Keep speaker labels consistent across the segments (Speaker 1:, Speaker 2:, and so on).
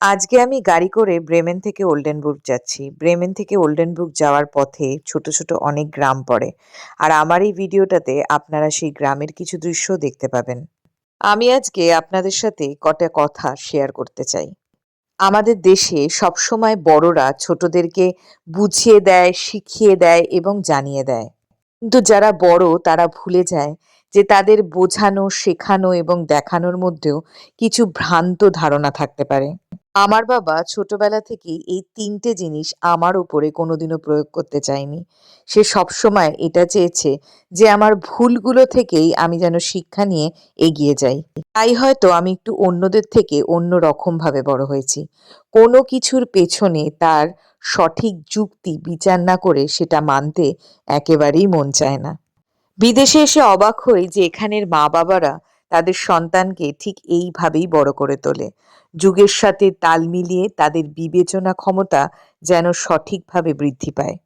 Speaker 1: আজকে আমি গাড়ি করে ব্রেমেন থেকে ওল্ডেনবুর্গ যাচ্ছি। ব্রেমেন থেকে ওল্ডেনবুর্গ যাওয়ার পথে ছোট, ছোট অনেক গ্রাম পড়ে। আর আমার এই ভিডিওটাতে আপনারা সেই গ্রামের কিছু দৃশ্যও দেখতে পাবেন। আমি আজকে আপনাদের সাথে কটা কথা শেয়ার করতে চাই। আমাদের দেশে সবসময় বড়রা ছোটদেরকে বুঝিয়ে দেয়, শিখিয়ে দেয় এবং জানিয়ে দেয়। কিন্তু যারা বড় তারা ভুলে যায় যে তাদের বোঝানো, শেখানো এবং দেখানোর মধ্যেও কিছু ভ্রান্ত ধারণা থাকতে পারে। আমার বাবা ছোটবেলা থেকেই এই ৩ টে জিনিস আমার উপরে কোনোদিনও প্রয়োগ করতে চায়নি। সে সবসময় এটা চেয়েছে যে আমার ভুলগুলো থেকেই আমি যেন শিক্ষা নিয়ে এগিয়ে যাই। তাই হয়তো আমি একটু অন্যদের থেকে অন্য রকমভাবে বড় হয়েছি। কোনো কিছুর পেছনে তার সঠিক যুক্তি বিচার না করে সেটা মানতে একেবারেই মন চায় না। বিদেশে এসে অবাক হই যে এখানের মা-বাবারা তাদের সন্তানকে ঠিক এইভাবেই বড় করে তোলে। যুগের সাথে তাল মিলিয়ে তাদের বিবেচনা ক্ষমতা যেন সঠিকভাবে বৃদ্ধি পায়।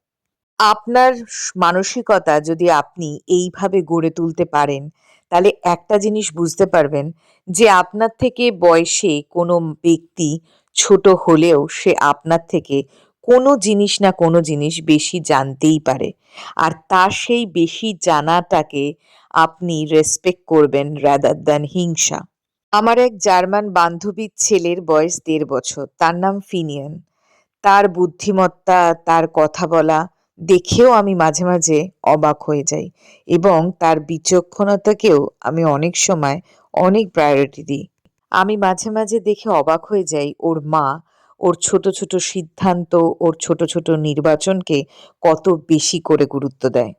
Speaker 1: আপনার মানসিকতা যদি আপনি এইভাবে গড়ে তুলতে পারেন, তাহলে একটা জিনিস বুঝতে পারবেন যে আপনার থেকে বয়সে কোনো ব্যক্তি ছোট হলেও সে আপনার থেকে কোনো জিনিস না কোনো জিনিস বেশি জানতেই পারে। আর তার সেই বেশি জানাটাকে আপনি রেসপেক্ট করবেন rather than হিংসা। আমার এক জার্মান বান্ধবীর ছেলের বয়স ১.৫ বছর। তার নাম ফিনিয়ান। তার বুদ্ধিমত্তা, তার কথা বলা দেখেও আমি মাঝে, মাঝে অবাক হয়ে যাই এবং তার বিচক্ষণতাকেও আমি অনেক সময় অনেক প্রায়োরিটি দিই। আমি মাঝে, মাঝে দেখে অবাক হয়ে যাই ওর মা ওর ছোট, ছোট সিদ্ধান্ত, ওর ছোট, ছোট নির্বাচনকে কত বেশি করে গুরুত্ব দেয়।